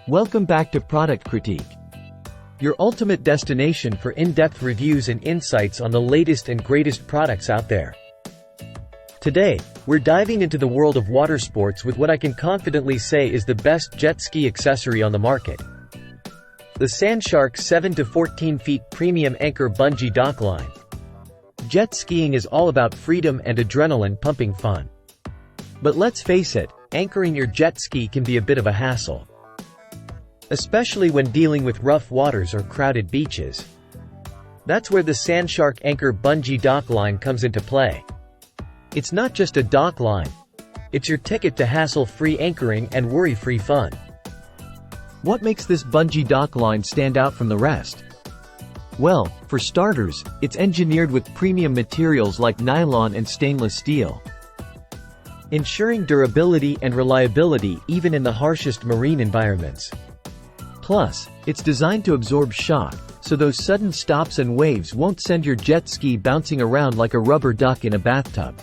Welcome back to Product Critique, your ultimate destination for in-depth reviews and insights on the latest and greatest products out there. Today, we're diving into the world of water sports with what I can confidently say is the best jet ski accessory on the market. The SandShark 7-14ft Premium Anchor Bungee Dock Line. Jet skiing is all about freedom and adrenaline-pumping fun. But let's face it, anchoring your jet ski can be a bit of a hassle, especially when dealing with rough waters or crowded beaches. That's where the SandShark Anchor Bungee Dock Line comes into play. It's not just a dock line. It's your ticket to hassle-free anchoring and worry-free fun. What makes this bungee dock line stand out from the rest? Well, for starters, it's engineered with premium materials like nylon and stainless steel, ensuring durability and reliability even in the harshest marine environments. Plus, it's designed to absorb shock, so those sudden stops and waves won't send your jet ski bouncing around like a rubber duck in a bathtub.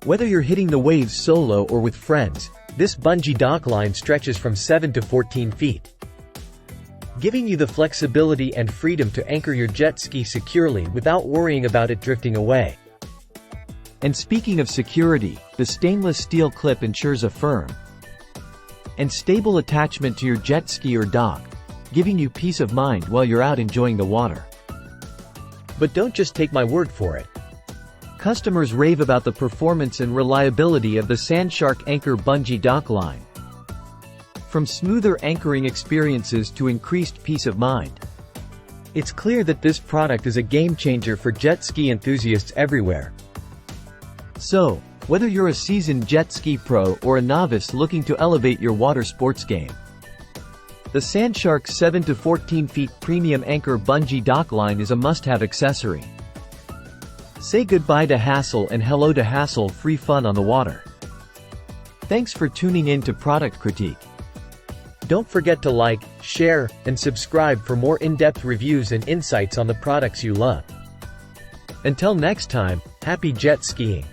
Whether you're hitting the waves solo or with friends, this bungee dock line stretches from 7 to 14 feet, giving you the flexibility and freedom to anchor your jet ski securely without worrying about it drifting away. And speaking of security, the stainless steel clip ensures a firm and stable attachment to your jet ski or dock, giving you peace of mind while you're out enjoying the water. But don't just take my word for it. Customers rave about the performance and reliability of the SandShark Anchor Bungee Dock Line. From smoother anchoring experiences to increased peace of mind, it's clear that this product is a game-changer for jet ski enthusiasts everywhere. So, whether you're a seasoned jet ski pro or a novice looking to elevate your water sports game, the SandShark 7-14ft Premium Anchor Bungee Dock Line is a must-have accessory. Say goodbye to hassle and hello to hassle-free fun on the water. Thanks for tuning in to Product Critique. Don't forget to like, share, and subscribe for more in-depth reviews and insights on the products you love. Until next time, happy jet skiing!